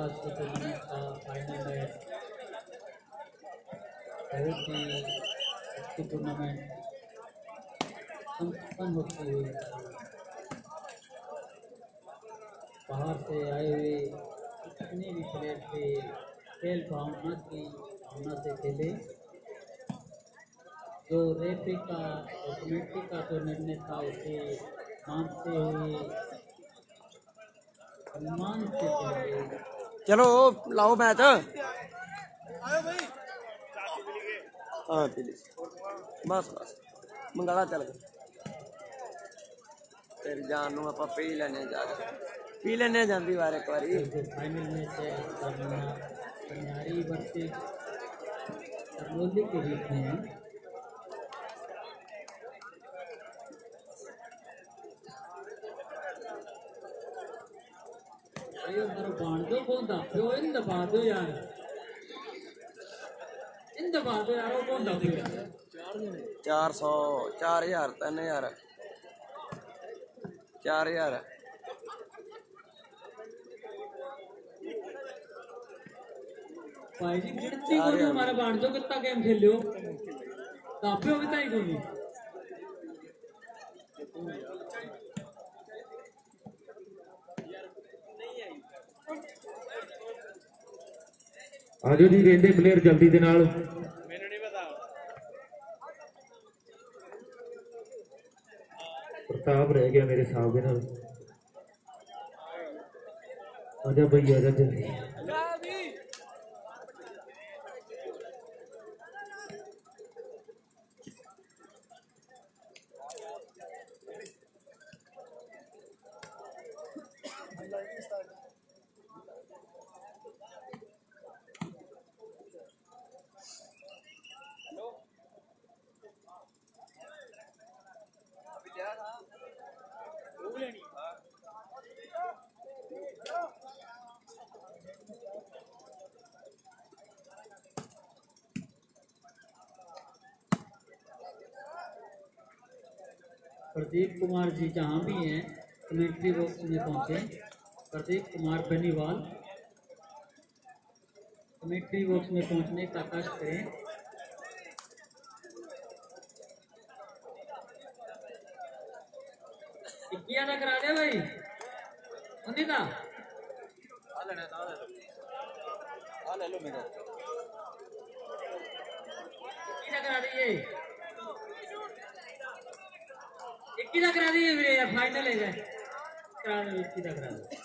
आज के टूर्नामेंट का फाइनल मैच बहुत ही अच्छी टूर्नामेंट संपन्न होती हुई बाहर से आए हुए जितने भी प्लेयर थे खेल भावना से खेले। जो रेफरी का और कमेटी का जो निर्णय था उसे मानते हुए सम्मान से खेले। चलो लाओ मैच। हाँ प्लीज बस बस मंगला चल गए तेरी जान नूं आपां पी लैने पी लैने जांदी वार एक बारी। फाइनल में से कन्यारी वर्सेस करनौली के बीच में है। अयो मरो बांधो कौन दबो इन दबा दो यार वो कौन दबो यार 400 4000 3000 4000 भाई जी गिनती कोनी हमारा बांधो कितना गेम खेलियो दबो भी ताई कोनी। आजो जी रेंदे प्लेयर जल्दी दे नाल प्रताप रह गया मेरे हिसाब के नाल। आजा भाई आजा जल्दी। प्रदीप कुमार जी जहाँ भी हैं कमेंट्री बॉक्स में पहुँचे। प्रदीप कुमार बेनीवाल कमेंट्री बॉक्स में पहुँचने का कष्ट करें। इक्किया तक करा दे भाई उन्हीं का ले लो मेरा करा दिए 21 करा दिए फाइनल है करा दो 21 करा दो।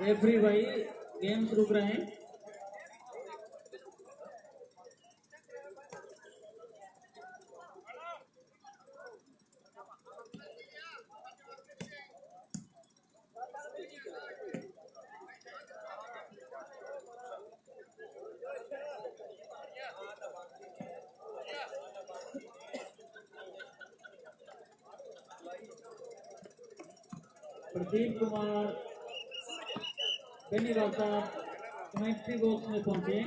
रेफरी भाई गेम्स रुक रहे हैं। प्रदीप कुमार बेनीवाल साहब कमेंट्री बॉक्स में पहुंचे।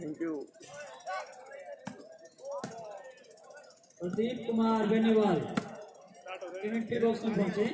Thank you. Pradeep Kumar Beniwal commentary box में पहुंचे।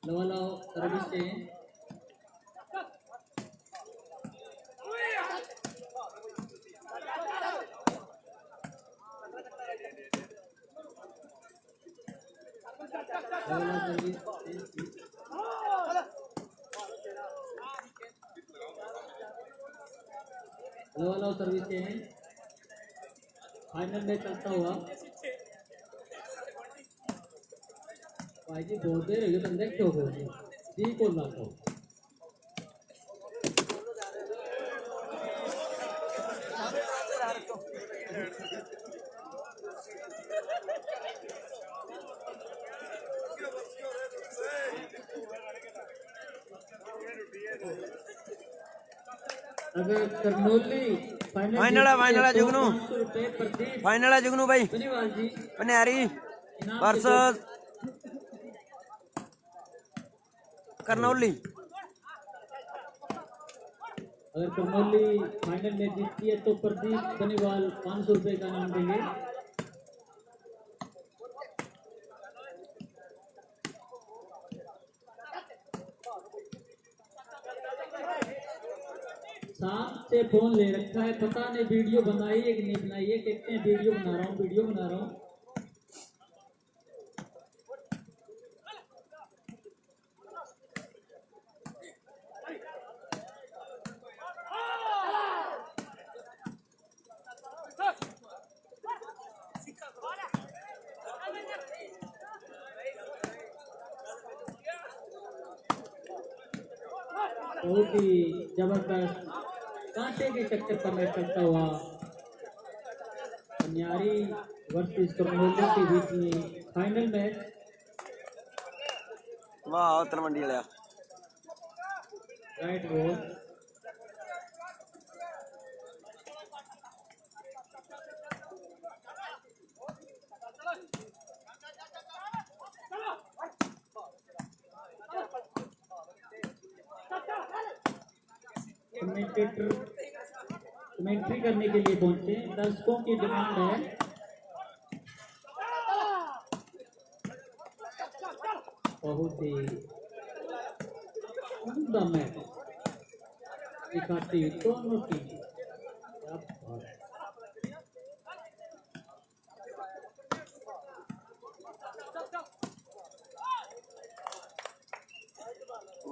लो सर्विस चेंज। लो सर्विस चेंज। फाइनल में चलता हुआ भाई जी बहुत देर हो गई बंदे क्यों बोल रहे जी को ना को अगर करनौली फाइनल है जुगनू, फाइनल है जुगनू भाई पनियारी वर्सेस करनौली। अगर करनौली फाइनल में जीतती है तो प्रदीप बनीवाल 500 रुपए का नाम देंगे। शाम से फोन ले रखा है, पता नहीं वीडियो बनाई है कि नहीं बनाई है। कहते हैं वीडियो बना रहा हूँ। बहुत ही जबरदस्त कांटे के चक्कर पर मैच चलता हुआ पनियारी वर्सेस करनौली के बीच में फाइनल मैच। वाह तलवंडी वाला राइट बॉल कमेंट्री करने के लिए पहुंचे। दर्शकों की डिमांड है बहुत ही उम्दा मैच दिखाती दोनों टीम।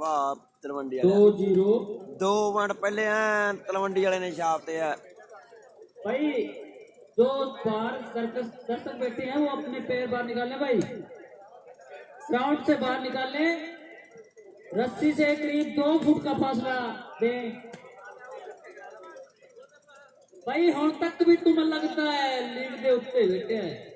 वाह तलवंडी 2-0 2 मिनट पहले हैं तलवंडी वाले ने छापते हैं भाई। जो बाहर दर्शक बैठे हैं वो अपने पैर बाहर निकालें भाई, ग्राउंड से बाहर निकालें। रस्सी से करीब 2 फुट का फासला दें भाई। हम तक भी तुम्हें लगता है लीड के उत्ते बैठे हैं।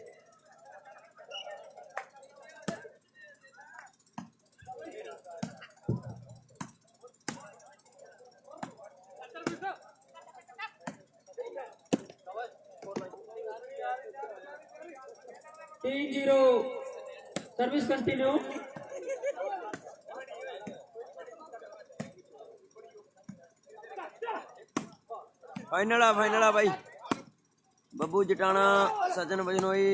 Service continue. फाइनल है भाई। बब्बू जटाना, सजन बजनोई,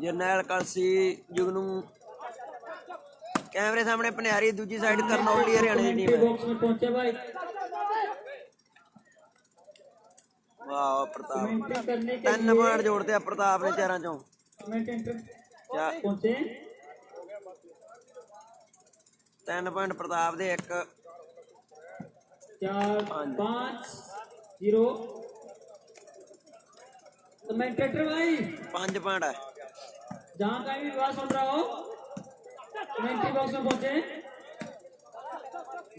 जरनैल कलसी, जुगनू कैमरे सामने पनियारी, दूजी साइड करनौली हरियाणा की टीम है। वाह प्रताप 3 पॉइंट जोड़ते हैं प्रताप ने 4 चों। 3 पॉइंट प्रताप दे 1 4-5-0। कमेंटेटर भाई 5 पॉइंट है। जहां का भी विवाद सुन रहा हो कमेंट्री बॉक्स में पहुंचे।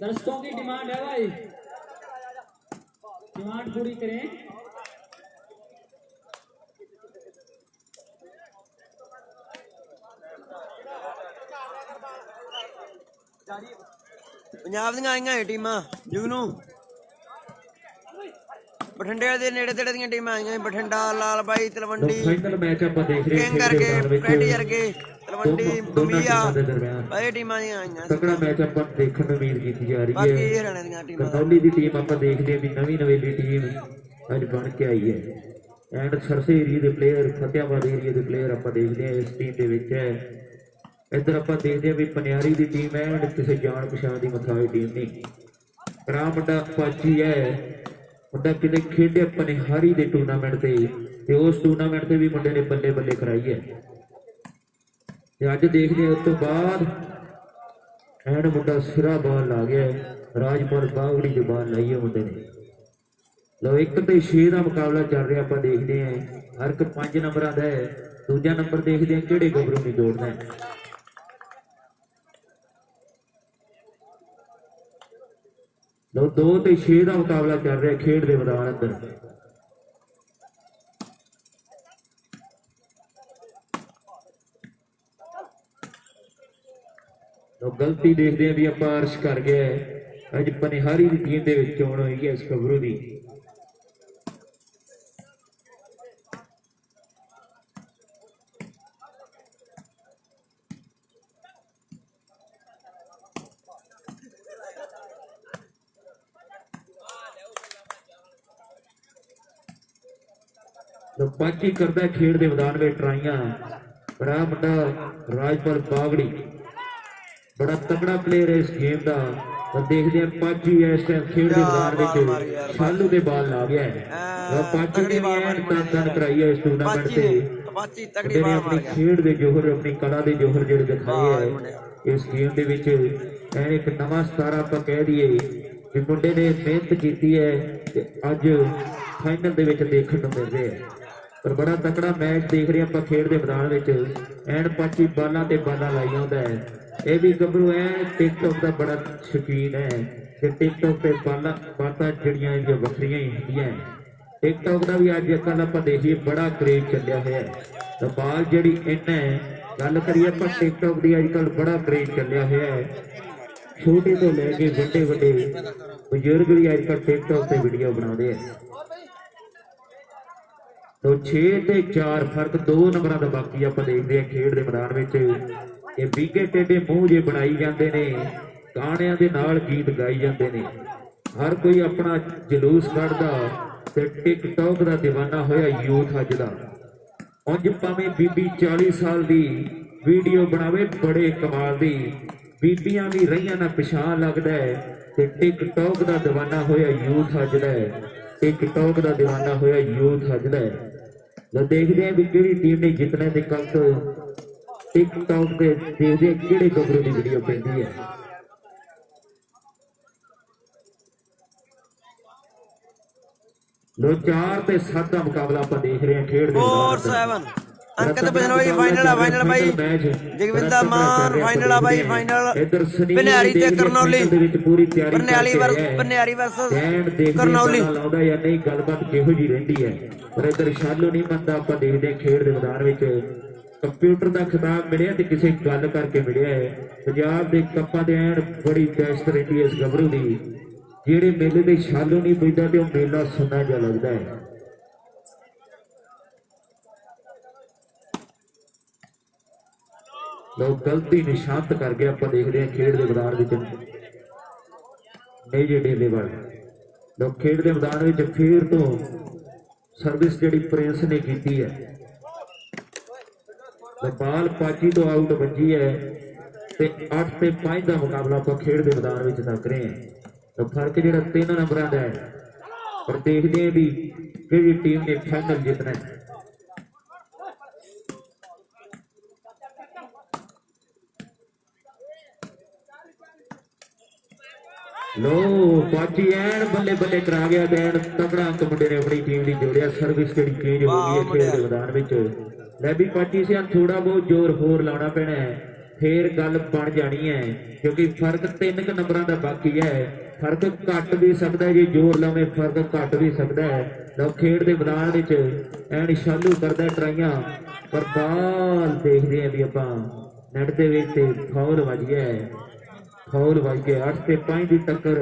दर्शकों की डिमांड है भाई, डिमांड पूरी करें। पंजाब दी आईयां टीमां जुगनू ਬਠਿੰਡੇ ਦੇ ਨੇੜੇ ਤੇੜੇ ਦੀਆਂ ਟੀਮਾਂ ਆਈਆਂ ਬਠਿੰਡਾ ਲਾਲ ਬਾਈ ਤਲਵੰਡੀ ਫਾਈਨਲ ਮੈਚ ਆਪਾਂ ਦੇਖ ਰਹੇ ਕਿੰਗ ਹਾਂ ਖੇਡ ਦੇ ਕਰਕੇ ਮੈਦਾਨ ਵਿੱਚ ਫਰੈਂਡੀ ਕਰਕੇ ਤਲਵੰਡੀ ਦੋਨਾਂ ਬੰਬੀਆ ਟੀਮਾਂ ਦੇ ਦਰਮਿਆਨ ਬਾਈ ਟੀਮਾਂ ਦੀਆਂ ਆਈਆਂ ਤਕੜਾ ਮੈਚ ਆਪਾਂ ਦੇਖਣ ਨੂੰ ਉਮੀਦ ਕੀਤੀ ਜਾ ਰਹੀ ਬਾਕੀ ਹੈ। ਇਹ ਹਰਿਆਣੇ ਦੀਆਂ ਟੀਮਾਂ ਦਾ ਕਰਨੌਲੀ ਦੀ ਟੀਮ ਆਪਾਂ ਦੇਖਦੇ ਹਾਂ ਵੀ ਨਵੀਂ ਨਵੇਲੀ ਟੀਮ ਅੱਜ ਬਣ ਕੇ ਆਈ ਹੈ ਐਂਡ ਸਰਸੇ ਏਰੀਏ ਦੇ ਪਲੇਅਰ ਫਤਿਆਬਾਦ ਏਰੀਏ ਦੇ ਪਲੇਅਰ ਆਪਾਂ ਦੇਖਦੇ ਹਾਂ ਇਸ ਟੀਮ ਦੇ ਵਿੱਚ ਹੈ। ਇੱਧਰ ਆਪਾਂ ਦੇਖਦੇ ਹਾਂ ਵੀ ਪਨਿਆਰੀ ਦੀ ਟੀਮ ਹੈ ਐਂਡ ਕਿਸੇ ਜਾਣ ਪਛਾਣ ਦੀ ਮਥਾਈ ਟੀਮ ਨਹੀਂ ਰਾ ਮੁੰਡਾ ਪਾਚੀ ਹੈ ਮੁੰਡਾ ਕਿਤੇ ਖੇਡੇ ਪਨਿਹਾਰੀ ਦੇ ਟੂਰਨਾਮੈਂਟ ਤੇ ਉਸ ਟੂਰਨਾਮੈਂਟ ਤੇ ਵੀ ਮੁੰਡੇ ਨੇ ਬੱਲੇ ਬੱਲੇ ਕਰਾਈ ਹੈ ਤੇ ਅੱਜ ਦੇਖਦੇ ਉਸ ਤੋਂ ਬਾਅਦ ਐਂਡ ਮੁੰਡਾ ਸਿਰਾ ਬਾਲ ਲਾ ਗਿਆ ਰਾਜਪੁਰ ਬਾਗੜੀ ਦੀ ਬਾਲ ਲਾਈ ਹੈ ਮੁੰਡੇ ਨੇ। ਲਓ 1 ਤੇ 6 ਦਾ ਮੁਕਾਬਲਾ ਚੱਲ ਰਿਹਾ ਆਪਾਂ ਦੇਖਦੇ ਹਾਂ ਹਰ ਇੱਕ 5 ਨੰਬਰਾਂ ਦਾ ਹੈ। ਦੂਜਾ ਨੰਬਰ ਦੇਖਦੇ ਹਾਂ ਕਿਹੜੇ ਗੱਭਰੂ ਨੂੰ ਜੋੜਨਾ ਹੈ। ਲਓ 2 ਤੇ 6 ਦਾ ਮੁਕਾਬਲਾ ਚੱਲ ਰਿਹਾ ਖੇਡ ਦੇ ਮੈਦਾਨ ਅੰਦਰ। ਲਓ ਗਲਤੀ ਦੇਖਦੇ ਆ ਵੀ ਆਪਾਂ ਅਰਸ਼ ਕਰ ਗਿਆ ਹੈ। ਅੱਜ ਪਨਿਹਾਰੀ ਦੀ ਟੀਮ ਦੇ ਵਿੱਚ ਚੋਣ ਹੋਈ ਹੈ ਇਸ ਗੱਭਰੂ ਦੀ। ਪਾਚੀ ਕਰਦਾ ਖੇਡ ਦੇ ਮੈਦਾਨ ਵਿੱਚ ਟਰਾਈਆਂ ਬੜਾ ਮੁੰਡਾ ਰਾਜਪਾਲ ਬਾਗੜੀ ਬੜਾ ਤਕੜਾ ਪਲੇਅਰ ਹੈ ਇਸ ਗੇਮ ਦਾ। ਦੇਖਦੇ ਆ ਪਾਚੀ ਇਸ ਟਾਈਮ ਖੇਡ ਦੇ ਮੈਦਾਨ ਵਿੱਚ ਛਾਲੂ ਦੇ ਬਾਲ ਲਾ ਗਿਆ ਹੈ। ਪਾਚੀ ਨੇ ਤਨ ਕਰਾਈ ਹੈ ਇਸ ਟੂਰਨਾਮੈਂਟ ਤੇ। ਪਾਚੀ ਤਕੜੀ ਬਾਲ ਆਪਣੀ ਖੇਡ ਦੇ ਜੋਹਰ ਆਪਣੀ ਕਲਾ ਦੇ ਜੋਹਰ ਜਿਹੜੇ ਦਿਖਾਏ ਹੈ ਇਸ ਗੇਮ ਦੇ ਵਿੱਚ ਐਨ ਇੱਕ ਨਵਾਂ ਸਤਾਰਾ ਆਪਾਂ ਕਹਿ ਦਈਏ ਕਿ ਮੁੰਡੇ ਨੇ ਮਿਹਨਤ ਕੀਤੀ ਹੈ ਤੇ ਅੱਜ ਫਾਈਨਲ ਦੇ ਵਿੱਚ ਦੇਖਣ ਨੂੰ ਮਿਲ ਰਿਹਾ ਹੈ। ਪਰ ਬੜਾ ਤਕੜਾ ਮੈਚ ਦੇਖ ਰਹੇ ਆਪਾਂ ਖੇਡ ਦੇ ਮੈਦਾਨ ਵਿੱਚ ਐਨ ਪਾਚੀ ਬਾਲਾਂ ਤੇ ਬਾਲਾਂ ਲਾਈ ਆਉਂਦਾ ਹੈ। ਇਹ ਵੀ ਗੱਭਰੂ ਹੈ ਟਿਕਟੌਕ ਦਾ ਬੜਾ ਸ਼ੌਕੀਨ ਹੈ ਤੇ ਟਿਕਟੌਕ ਤੇ ਬਾਤਾਂ ਜਿਹੜੀਆਂ ਇਹਦੀਆਂ ਵੱਖਰੀਆਂ ਹੀ ਹੁੰਦੀਆਂ। ਟਿਕਟੌਕ ਦਾ ਵੀ ਅੱਜ ਕੱਲ੍ਹ ਆਪਾਂ ਦੇਖੀਏ ਬੜਾ ਕਰੇਜ਼ ਚੱਲਿਆ ਹੋਇਆ ਹੈ। ਤਾਂ ਬਾਲ ਜਿਹੜੀ ਇਹਨਾਂ ਗੱਲ ਕਰੀਏ ਆਪਾਂ ਟਿਕਟੌਕ ਦੀ ਅੱਜ ਕੱਲ੍ਹ ਬੜਾ ਕਰੇਜ਼ ਚੱਲਿਆ ਹੋਇਆ ਹੈ। ਛੋਟੇ ਤੋਂ ਲੈ ਕੇ ਵੱਡੇ ਵੱਡੇ ਬਜ਼ੁਰਗ ਵੀ ਅੱਜ ਕੱਲ੍ਹ ਟਿਕਟੌਕ ਤੇ ਵੀਡੀਓ ਬਣਾਉਂਦੇ ਆ। तो 6 ਤੇ 4 ਫਰਕ 2 ਨੰਬਰਾਂ ਦਾ ਬਾਕੀ ਆਪਾਂ ਦੇਖਦੇ ਆ ਖੇਡ ਦੇ ਮੈਦਾਨ ਵਿੱਚ। ਇਹ ਵਿਗੇ ਟੇਡੇ ਮੂੰਹ ਜੇ ਬਣਾਈ ਜਾਂਦੇ ਨੇ ਗਾਣਿਆਂ ਦੇ ਨਾਲ ਗੀਤ ਗਾਈ ਜਾਂਦੇ ਨੇ ਹਰ ਕੋਈ ਆਪਣਾ ਜਲੂਸ ਕੱਢਦਾ ਤੇ ਟਿਕਟੌਕ ਦਾ دیਵਾਨਾ ਹੋਇਆ ਯੂਥ ਅੱਜ ਦਾ। ਉਂਝ ਭਾਵੇਂ ਬੀਬੀ 40 ਸਾਲ ਦੀ ਵੀਡੀਓ ਬਣਾਵੇ ਬੜੇ ਕਮਾਲ ਦੀ ਬੀਬੀਆਂ ਵੀ ਰਹੀਆਂ ਨਾ ਪਛਾਣ ਲੱਗਦਾ ਹੈ ਤੇ ਟਿਕਟੌਕ ਦਾ دیਵਾਨਾ ਹੋਇਆ ਯੂਥ ਅੱਜ ਦਾ ਹੈ। ਟਿਕਟੌਕ ਦਾ دیਵਾਨਾ ਹੋਇਆ ਯੂਥ ਅੱਜ ਦਾ ਹੈ। ਲੋ ਦੇਖਦੇ ਆ ਵੀ ਕਿਹੜੀ ਟੀਮ ਨੇ ਜਿੱਤਣਾ ਤੇ ਕੱਲ ਟਿਕਟੌਕ ਤੇ ਦੇਖਦੇ ਕਿਹੜੇ ਗੱਭਰੂ ਦੀ ਵੀਡੀਓ ਪੈਂਦੀ ਹੈ। ਲੋ 4 ਤੇ 7 ਦਾ ਮੁਕਾਬਲਾ ਆਪਾਂ ਦੇਖ ਰਹੇ ਹਾਂ ਖੇਡ ਦੇ 4-7 ਅੰਕਿਤ ਬਜਨੋਈ ਫਾਈਨਲ ਆ ਬਾਈ ਜਗਵਿੰਦਰ ਮਾਨ ਫਾਈਨਲ ਆ ਬਾਈ ਫਾਈਨਲ ਪਨਿਆਰੀ ਤੇ ਕਰਨੌਲੀ ਪਨਿਆਰੀ ਵਰਸਸ ਕਰਨੌਲੀ ਲਾਉਂਦਾ ਜਾਂ ਨਹੀਂ ਗੱਲਬਾਤ ਕਿਹੋ ਜੀ ਰਹਿੰਦੀ ਹੈ। ਪਰ ਇੱਧਰ ਸ਼ਾਲੂ ਨਹੀਂ ਮੰਨਦਾ ਆਪਾਂ ਦੇਖਦੇ ਖੇਡ ਦੇ ਮੈਦਾਨ ਵਿੱਚ ਕੰਪਿਊਟਰ ਦਾ ਖਿਤਾਬ ਮਿਲਿਆ ਤੇ ਕਿਸੇ ਗੱਲ ਕਰਕੇ ਮਿਲਿਆ ਹੈ। ਪੰਜਾਬ ਦੇ ਕੱਪਾਂ ਦੇ ਐਨ ਬੜੀ ਦਹਿਸ਼ਤ ਰਹਿੰਦੀ ਹੈ ਇਸ ਗੱਭਰੂ ਦੀ। ਜਿਹੜੇ ਮੇਲੇ ਦੇ ਸ਼ਾਲੂ ਨਹੀਂ ਪੁੱਜਦਾ ਤੇ ਉਹ ਮੇਲਾ ਸੁੰਨਾ ਜਿਹਾ ਲੱਗਦਾ ਹੈ। ਲੋਕ ਗਲਤੀ ਨਿਸ਼ਾਨਤ ਕਰ ਗਏ ਆਪਾਂ ਦੇਖਦੇ ਹਾਂ ਖੇਡ ਦੇ ਮੈਦਾਨ ਵਿੱਚ ਨਹੀਂ ਜੇ ਡੇਲੇ ਵਾਲ ਲੋਕ ਖੇਡ ਦੇ ਮੈਦਾਨ ਵਿੱਚ ਫੇਰ ਤੋਂ ਸਰਵਿਸ ਜਿਹੜੀ ਪ੍ਰਿੰਸ ਨੇ ਕੀਤੀ ਹੈ ਬਾਲ ਪਾਚੀ ਤੋਂ ਆਊਟ ਵੱਜੀ ਹੈ ਤੇ 8 ਤੇ 5 ਦਾ ਮੁਕਾਬਲਾ ਆਪਾਂ ਖੇਡ ਦੇ ਮੈਦਾਨ ਵਿੱਚ ਲੱਗ ਰਹੇ ਹਾਂ। ਤਾਂ ਫਰਕ ਜਿਹੜਾ 3 ਨੰਬਰਾਂ ਦਾ ਹੈ ਪਰ ਦੇਖਦੇ ਹਾਂ ਵੀ ਕਿਹੜੀ ਟੀਮ ਨੇ ਫਾਈਨਲ ਜਿੱਤਣਾ ਹੈ। लो पाची एन बल्ले बल्ले करा गया एन तगड़ा अंक मुंडे ने अपनी टीम की जोड़िया सर्विस जी चेंज हो गई है खेल के मैदान में। लै भी पाची से थोड़ा बहुत जोर होर लाना पैना है फिर गल बन जानी है क्योंकि फर्क 3 नंबर का बाकी है। फर्क घट भी सकता है जी जोर लावे फर्क घट भी सकता है। लो खेड के मैदान एन शालू करता ट्राइया पर बाल देखते हैं भी आप नैट के फाउल वज गया है। फाउल वज गया 8 ते 5 की टक्कर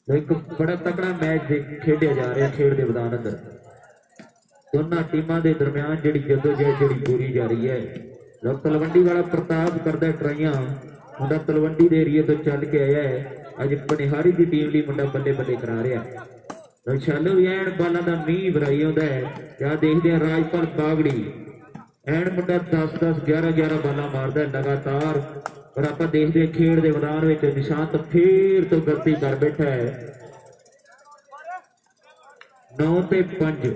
ਇੱਕ ਬੜਾ ਤਕੜਾ ਮੈਚ ਖੇਡਿਆ ਜਾ ਰਿਹਾ ਖੇਡ ਦੇ ਮੈਦਾਨ ਅੰਦਰ। ਦੋਨਾਂ ਟੀਮਾਂ ਦੇ ਦਰਮਿਆਨ ਜਿਹੜੀ ਜਦੋਜਹਿਦ ਜਿਹੜੀ ਪੂਰੀ ਜਾ ਰਹੀ ਹੈ। ਲੋ ਤਲਵੰਡੀ ਵਾਲਾ ਪ੍ਰਤਾਪ ਕਰਦਾ ਟਰਾਈਆਂ, ਮੁੰਡਾ ਤਲਵੰਡੀ ਦੇ ਏਰੀਏ ਤੋਂ ਚੱਲ ਕੇ ਆਇਆ ਹੈ। ਅੱਜ ਪਨਿਹਾਰੀ ਦੀ ਟੀਮ ਲਈ ਮੁੰਡਾ ਬੱਲੇ ਬੱਲੇ ਕਰਾ ਰਿਹਾ। ਲੋ ਛਾਲੂ ਵੀ ਐਨ ਬਾਲਾਂ ਦਾ ਮੀਂਹ ਭਰਾਈ ਆਉਂਦਾ ਹੈ। ਕਿਆ ਦੇਖਦੇ ਆ ਰਾਜਪਾਲ ਬਾਗੜੀ ਐਨ ਮੁੰਡਾ 10-10 11-11 ਬਾਲਾਂ ਮਾਰਦਾ ਲਗਾਤਾਰ। ਪਰ ਆਪਾਂ ਦੇਖਦੇ ਖੇਡ ਦੇ ਮੈਦਾਨ ਵਿੱਚ ਨਿਸ਼ਾਂਤ ਫੇਰ ਤੋਂ ਗਲਤੀ ਕਰ ਬੈਠਾ ਹੈ। 9 ਤੇ 5।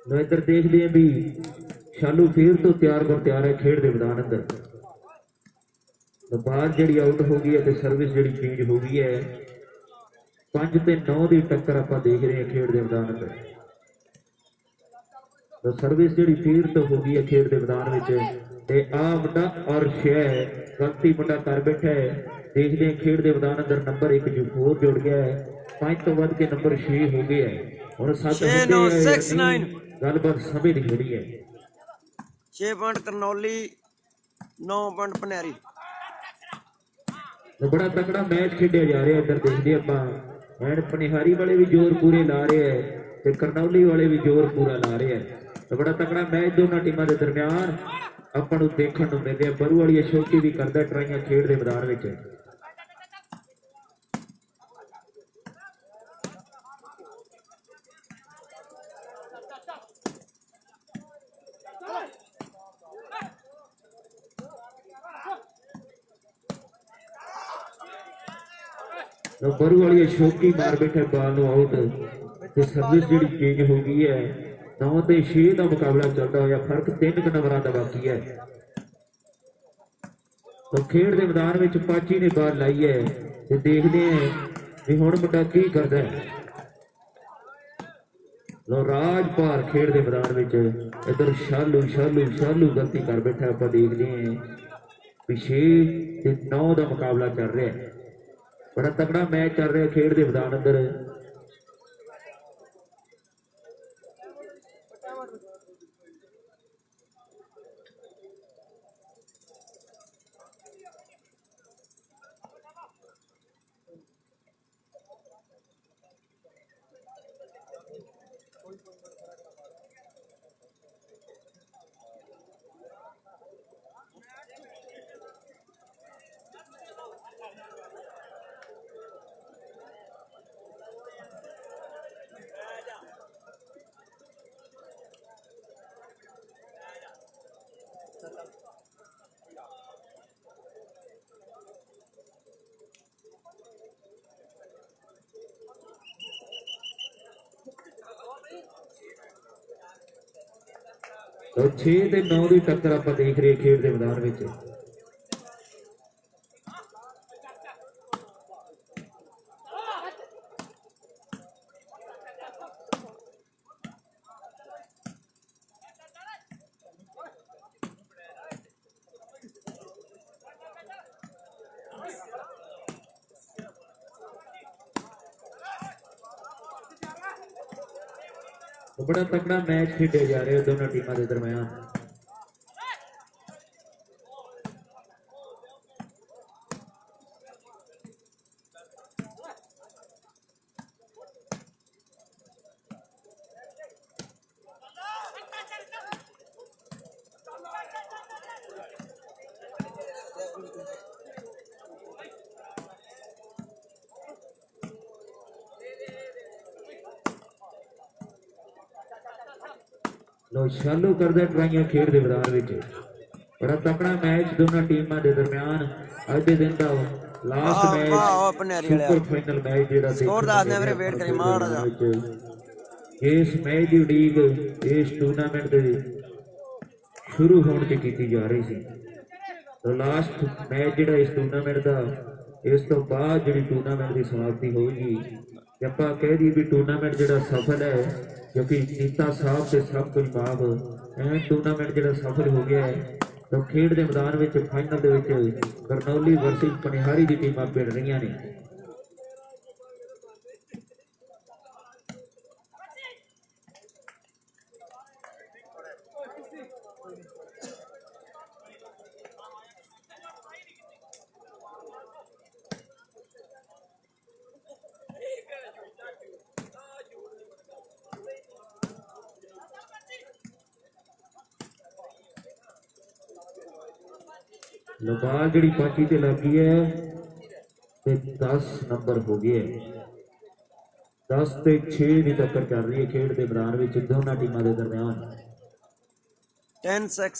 ਲੋ ਇੱਧਰ ਦੇਖਦੇ ਆ ਵੀ ਸ਼ਾਲੂ ਫੇਰ ਤੋਂ ਤਿਆਰ ਹੈ ਖੇਡ ਦੇ ਮੈਦਾਨ ਅੰਦਰ। ਬਾਹਰ ਜਿਹੜੀ ਆਊਟ ਹੋ ਗਈ ਹੈ ਤੇ ਸਰਵਿਸ ਜਿਹੜੀ ਚੇਂਜ ਹੋ ਗਈ ਹੈ। 5 ਤੇ 9 ਦੀ ਟੱਕਰ ਆਪਾਂ ਦੇਖ ਰਹੇ ਹਾਂ ਖੇਡ ਦੇ ਮੈਦਾਨ ਅੰਦਰ। ਤਾਂ ਸਰਵਿਸ ਜਿਹੜੀ ਫੇਰ ਤੋਂ ਹੋ ਗਈ ਹੈ ਖੇਡ ਦੇ ਮੈਦਾਨ ਵਿੱਚ ਤੇ ਆ ਮੁੰਡਾ ਅਰਸ਼ ਹੈ ਗਲਤੀ ਮੁੰਡਾ ਕਰ ਬੈਠਾ ਹੈ। ਦੇਖਦੇ ਹਾਂ ਖੇਡ ਦੇ ਮੈਦਾਨ ਅੰਦਰ ਨੰਬਰ 1 ਜੋ ਹੋਰ ਜੁੜ ਗਿਆ ਹੈ। 5 ਤੋਂ ਵੱਧ ਕੇ ਨੰਬਰ 6 ਹੋ ਗਏ ਹੈ। ਹੁਣ 7 ਗੱਲਬਾਤ ਸਮੇਂ ਦੀ ਹੋ ਰਹੀ ਹੈ। 6 ਪੁਆਇੰਟ ਕਰਨੌਲੀ, 9 ਪੁਆਇੰਟ ਪਨਿਆਰੀ। ਬੜਾ ਤਕੜਾ ਮੈਚ ਖੇਡਿਆ ਜਾ ਰਿਹਾ। ਇੱਧਰ ਦੇਖਦੇ ਆਪਾਂ ਐਨ ਪਨਿਹਾਰੀ ਵਾਲੇ ਵੀ ਜ਼ੋਰ ਪੂਰੇ ਲਾ ਰਹੇ ਹੈ ਤੇ ਕਰਨੌਲੀ ਵਾਲੇ ਵੀ ਜ਼ੋਰ ਪੂਰਾ ਲਾ ਰਹੇ ਹੈ। ਬੜਾ ਤਕੜਾ ਮੈਚ ਦੋਨਾਂ ਟੀਮਾਂ ਦੇ ਦਰਮਿਆਨ ਆਪਾਂ ਨੂੰ ਦੇਖਣ ਨੂੰ ਮਿਲ ਰਿਹਾ। ਬਰੂ ਵਾਲੀ ਅਸ਼ੋਕੀ ਵੀ ਕਰਦਾ ਟਰਾਈਆਂ ਖੇਡ ਦੇ ਮੈਦਾਨ ਵਿੱਚ। बरू वाली अशोकी मार बैठे बाल आउट ते सर्विस जी चेंज हो गई है। 9 ते 6 का मुकाबला चलता हुआ, फर्क 3 नंबर का बाकी है। तो खेड के मैदान में पाची ने बाल लाई है ते देखते हैं भी हुण मुंडा की करता है। लो राजपाल खेड के मैदान में इधर शालू शालू शालू गलती कर बैठा। आप देखते हैं भी 6 ते 9 का मुकाबला चल रहा है। बड़ा तगड़ा मैच चल रहा है खेड के मैदान अंदर। तो 6 ते 9 की टक्कर आप देख रहे खेड के मैदान में। बड़ा तगड़ा मैच खेडे जा रहे दोनों टीमों के दरमियान। लो शालू करदा ट्राइयां खेड के मैदान में। बड़ा तगड़ा मैच दोनों टीमों के दरमियान अज के दिन का last match super final match जेड़ा स्कोर दस ने मेरे वेट करी मार जा इस मैच की उड़ीक इस टूर्नामेंट के शुरू होने की जा रही थी। तो लास्ट मैच जेड़ा इस टूर्नामेंट का ਇਸ ਤੋਂ ਬਾਅਦ ਜਿਹੜੀ ਟੂਰਨਾਮੈਂਟ ਦੀ ਸਮਾਪਤੀ ਹੋਊਗੀ ਤੇ ਆਪਾਂ ਕਹਿ ਦਈਏ ਵੀ ਟੂਰਨਾਮੈਂਟ ਜਿਹੜਾ ਸਫਲ ਹੈ ਕਿਉਂਕਿ ਨੀਤਾ ਸਾਹਿਬ ਤੇ ਸਭ ਕੁਝ ਮਾਫ ਟੂਰਨਾਮੈਂਟ ਜਿਹੜਾ ਸਫਲ ਹੋ ਗਿਆ ਹੈ। ਤਾਂ ਖੇਡ ਦੇ ਮੈਦਾਨ ਵਿੱਚ ਫਾਈਨਲ ਦੇ ਵਿੱਚ ਕਰਨੌਲੀ ਵਰਸਸ ਪਨਿਹਾਰੀ ਦੀ ਟੀਮਾਂ ਭਿੜ ਰਹੀਆਂ ਨੇ। ਲਬਾਲ ਜਿਹੜੀ ਪਾਚੀ ਤੇ ਲੱਗੀ ਹੈ ਤੇ 10 ਨੰਬਰ ਹੋ ਗਏ 10 ਤੇ 6 ਦੀ ਟੱਕਰ ਚੱਲ ਰਹੀ ਹੈ ਖੇਡ ਦੇ ਮੈਦਾਨ ਵਿੱਚ ਦੋਨਾਂ ਟੀਮਾਂ ਦੇ ਦਰਮਿਆਨ। 10-6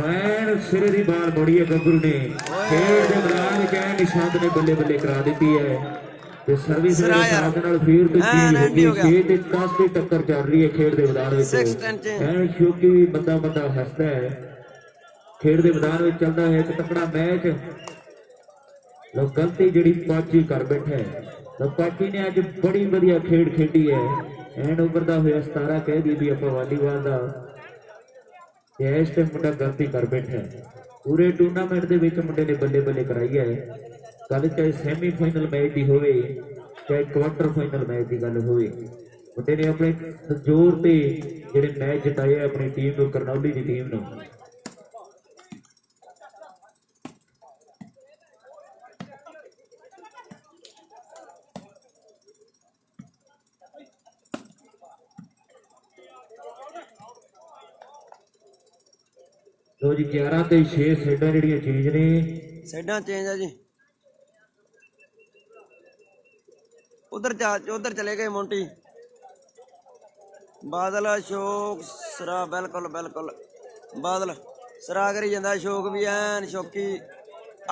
ਐਨ ਸਿਰੇ ਦੀ ਬਾਲ ਮੋੜੀ ਹੈ ਗੱਭਰੂ ਨੇ ਖੇਡ ਦੇ ਮੈਦਾਨ ਵਿੱਚ ਐਨ ਨਿਸ਼ਾਨ ਨੇ ਬੱਲੇ ਬੱਲੇ ਕਰਾ ਦਿੱਤੀ ਹੈ ਤੇ ਸਰਵਿਸ ਦੇ ਨਾਲ ਫੀਰ ਤੇ 6 ਤੇ 10 ਦੀ ਟੱਕਰ ਚੱਲ ਰਹੀ ਹੈ ਖੇਡ ਦੇ ਮੈਦਾਨ ਵਿੱਚ। ਐਨ ਸ਼ੌਕੀ ਬੰਦਾ ਹੱਸਦਾ ਹੈ ਖੇਡ ਦੇ ਮੈਦਾਨ ਵਿੱਚ ਚੱਲਦਾ ਹੈ ਇੱਕ ਤਕੜਾ ਮੈਚ। ਲੋ ਗਲਤੀ ਜਿਹੜੀ ਪਾਚੀ ਕਰ ਬੈਠਾ ਹੈ ਲੋ ਪਾਚੀ ਨੇ ਅੱਜ ਬੜੀ ਵਧੀਆ ਖੇਡ ਖੇਡੀ ਹੈ ਐਨ ਉੱਭਰਦਾ ਹੋਇਆ 17 ਕਹਿ ਦੀ ਵੀ ਆਪਾਂ ਵਾਲੀਬਾਲ ਦਾ ਇਸ ਟਾਈਮ ਮੁੰਡਾ ਗਲਤੀ ਕਰ ਬੈਠਾ ਪੂਰੇ ਟੂਰਨਾਮੈਂਟ ਦੇ ਵਿੱਚ ਮੁੰਡੇ ਨੇ ਬੱਲੇ ਬੱਲੇ ਕਰਾਈ ਹੈ। ਕੱਲ ਚਾਹੇ ਸੈਮੀਫਾਈਨਲ ਮੈਚ ਦੀ ਹੋਵੇ ਚਾਹੇ ਕੁਆਟਰ ਫਾਈਨਲ ਮੈਚ ਦੀ ਗੱਲ ਹੋਵੇ ਮੁੰਡੇ ਨੇ ਆਪਣੇ ਜ਼ੋਰ ਤੇ ਜਿਹੜੇ ਮੈਚ ਜਿਤਾਏ ਆਪਣੀ ਟੀਮ ਨੂੰ ਕਰਨੌਲੀ ਦੀ ਟੀਮ ਨੂੰ। ਲੋ ਜੀ 11 ਤੇ 6 ਸਾਈਡਾਂ ਜਿਹੜੀਆਂ ਚੇਂਜ ਨੇ ਸਾਈਡਾਂ ਚੇਂਜ ਆ ਜੀ। ਉਧਰ ਚਲੇ ਗਏ ਮੋਂਟੀ ਬਾਦਲ ਅਸ਼ੋਕ ਸਰਾ ਬਿਲਕੁਲ ਬਾਦਲ ਸਰਾ ਕਰੀ ਜਾਂਦਾ ਅਸ਼ੋਕ ਵੀ ਐਨ ਸ਼ੌਕੀ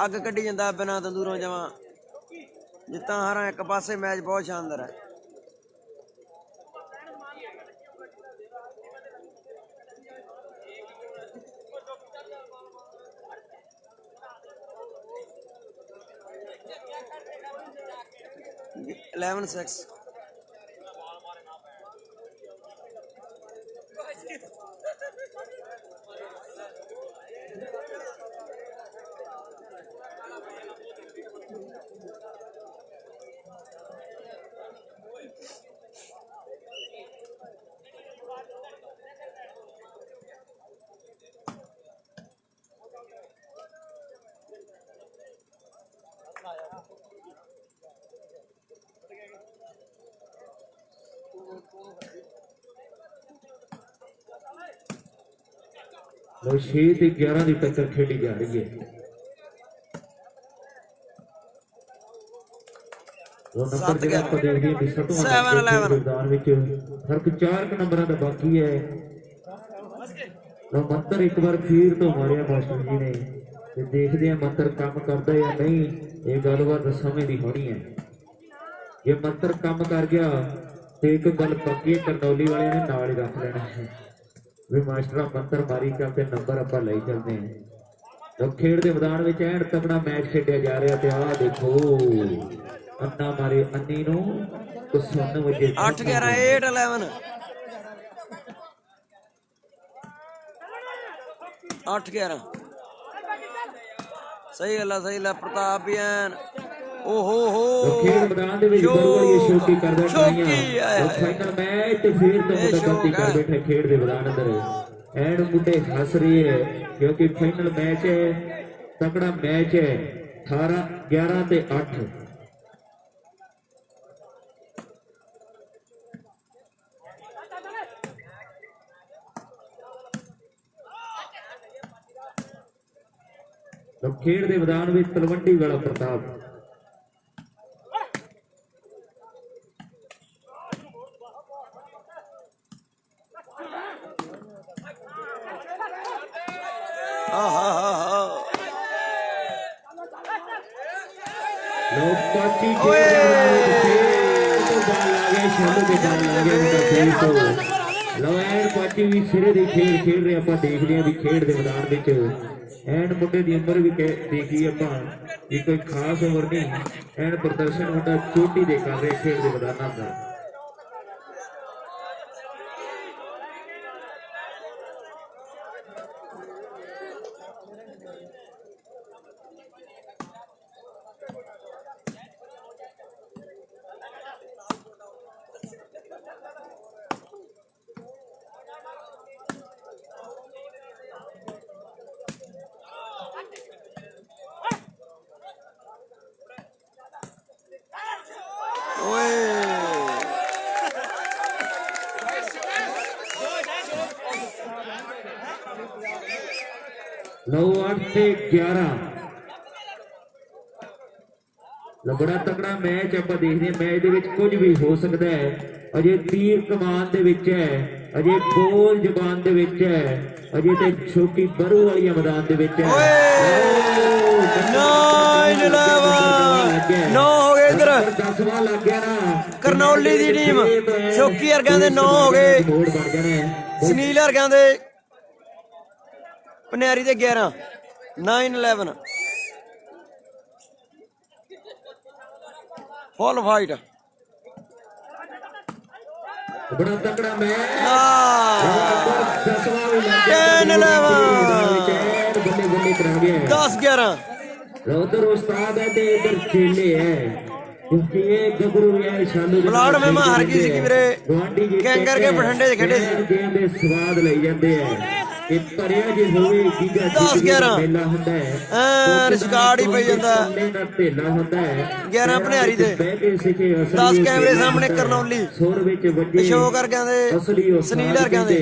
ਅੱਗ ਕੱਢੀ ਜਾਂਦਾ ਬਿਨਾਂ ਤੰਦੂਰੋਂ ਜਮਾਂ ਜਿੱਤਾਂ ਹਾਰਾਂ ਇੱਕ ਪਾਸੇ ਮੈਚ ਬਹੁਤ ਸ਼ਾਨਦਾਰ ਹੈ। Eleven six. ਲੋ 6 ਤੇ 11 ਦੀ ਟੱਕਰ ਖੇਡੀ ਜਾ ਰਹੀ ਹੈ। ਉਹ ਨੰਬਰ ਜਿਹੜਾ ਆਪਾਂ ਦੇਖਦੇ ਹਾਂ 7-11 ਮੈਦਾਨ ਵਿੱਚ ਫਰਕ 4 ਨੰਬਰਾਂ ਦਾ ਬਾਕੀ ਹੈ। ਲੋ ਮੰਤਰ ਇੱਕ ਵਾਰ ਫੀਰ ਤੋਂ ਮਾਰਿਆ ਮਾਸਟਰ ਜੀ ਨੇ ਤੇ ਦੇਖਦੇ ਆ ਮੰਤਰ ਕੰਮ ਕਰਦਾ ਜਾਂ ਨਹੀਂ ਇਹ ਗੱਲਬਾਤ ਸਮੇਂ ਦੀ ਹੋਣੀ ਹੈ। ਜੇ ਮੰਤਰ ਕੰਮ ਕਰ ਗਿਆ ਤੇ ਇੱਕ ਗੱਲ ਪੱਕੀ ਕਰਨੌਲੀ ਵਾਲਿਆਂ ਨੇ ਨਾਲ ਹੀ ਰੱਖ ਲੈਣਾ ਹੈ ਵੀ ਮਾਸਟਰਾਂ ਮੰਤਰ ਮਾਰੀ ਕਰਦੇ ਨੰਬਰ ਆਪਾਂ ਲਈ ਚੱਲਦੇ ਹਾਂ। ਖੇਡ ਦੇ ਮੈਦਾਨ ਵਿੱਚ ਐਨ ਤਕੜਾ ਮੈਚ ਖੇਡਿਆ ਜਾ ਰਿਹਾ ਤੇ ਆਹ ਦੇਖੋ ਅੰਨਾ ਮਾਰੇ ਅੰਨੀ ਨੂੰ 9 ਵਜੇ 8-11 8-11 8-11 ਸਹੀ ਗੱਲ ਆ ਪ੍ਰਤਾਪ ਵੀ ਐਨ ਓਹੋ ਖੇਡ ਮੈਦਾਨ ਦੇ ਵਿੱਚ ਬੜੀ ਸ਼ੌਕੀ ਕਰਦਾ ਟਾਈਆਂ ਫਾਈਨਲ ਮੈਚ ਤੇ ਫੇਰ ਤੋਂ ਗਲਤੀ ਕਰ ਬੈਠੇ ਖੇਡ ਦੇ ਮੈਦਾਨ ਅੰਦਰ ਐਨ ਮੁੰਡੇ ਹੱਸ ਰਹੇ ਹੈ ਕਿਉਂਕਿ ਫਾਈਨਲ ਮੈਚ ਹੈ ਤਕੜਾ ਮੈਚ ਹੈ 18 11 ਤੇ 8। ਖੇਡ ਦੇ ਮੈਦਾਨ ਵਿੱਚ ਤਲਵੰਡੀ ਵਾਲਾ ਪ੍ਰਤਾਪ ਲੋਕਾਚੀ ਲੋ ਐਨ ਪਾਚੀ ਵੀ ਸਿਰੇ ਦੀ ਖੇਡ ਰਹੇ ਆਪਾਂ ਦੇਖਦੇ ਹਾਂ ਵੀ ਖੇਡ ਦੇ ਮੈਦਾਨ ਵਿੱਚ ਐਨ ਮੁੰਡੇ ਦੀ ਉਮਰ ਵੀ ਦੇਖੀ ਆਪਾਂ ਵੀ ਕੋਈ ਖਾਸ ਉਮਰ ਨਹੀਂ ਐਨ ਪ੍ਰਦਰਸ਼ਨ ਮੁੰਡਾ ਚੋਟੀ ਦੇ ਕਰ ਰਿਹਾ ਖੇਡ ਦੇ ਮੈਦਾਨਾਂ ਦਾ। लौ 8 ਤੇ 11 ਬੜਾ ਤਕੜਾ ਮੈਚ ਆਪਾਂ ਦੇਖਦੇ ਹਾਂ। ਮੈਚ ਦੇ ਵਿੱਚ ਕੁਝ ਵੀ ਹੋ ਸਕਦਾ ਹੈ। ਅਜੇ ਤੀਰ ਕਮਾਨ ਦੇ ਵਿੱਚ ਹੈ, ਅਜੇ ਬੋਲ ਜ਼ਬਾਨ ਦੇ ਵਿੱਚ ਹੈ, ਅਜੇ ਤੇ ਛੋਟੀ ਬਰੂ ਵਾਲੀਆਂ ਮੈਦਾਨ ਦੇ ਵਿੱਚ ਹੈ। 9 ਹੋ ਗਏ ਇਧਰ 10ਵਾਂ ਲੱਗ ਗਿਆ ਨਾ ਕਰਨੌਲੀ ਦੀ ਟੀਮ ਸ਼ੌਕੀ ਵਰਗਿਆਂ ਦੇ 9 ਹੋ ਗਏ, ਮੋੜ ਬਣ ਜਾਣਾ ਸੁਨੀਲ ਵਰਗਿਆਂ ਦੇ ਪਨਿਆਰੀ ਦੇ 11 9-11 ਫੁੱਲ ਫਾਈਟ ਬੜਾ ਤਕੜਾ ਮੈਚ 10-11 ਉਧਰ ਉਸਤਾਦ ਹੈ ਤੇ ਇਧਰ ਚੇਲੇ ਹੈ ਕਿਉਂਕਿ ਇਹ ਗੱਭਰੂ ਹੈ ਸ਼ਾਲੂ ਬਲਾਡ ਮਹਿਮਾ ਹਰ ਗਈ ਸੀ ਵੀਰੇ ਕੈਂਗਰ ਕੇ ਬਠਿੰਡੇ ਦੇ ਖੇਡੇ ਸੀ ਗੇਮ ਦੇ ਸਵਾਦ ਲਈ ਜਾਂਦੇ ਆ ਕਿ ਭਰਿਆ ਜੇ ਹੋਵੇ ਗੀਗਾ 10-11 ਮੇਲਾ ਹੁੰਦਾ ਹੈ ਰਿਸਕਾਰਡ ਹੀ ਪਈ ਜਾਂਦਾ ਢੇਲਾ ਹੁੰਦਾ ਹੈ 11 ਭਨਿਆਰੀ ਦੇ 10 ਕੈਮਰੇ ਸਾਹਮਣੇ ਕਰਨੌਲੀ ਸੁਰ ਵਿੱਚ ਵੱਜੇ ਅਸ਼ੋਕ ਵਰਗਿਆਂ ਦੇ ਸੁਨੀਲ ਵਰਗਿਆਂ ਦੇ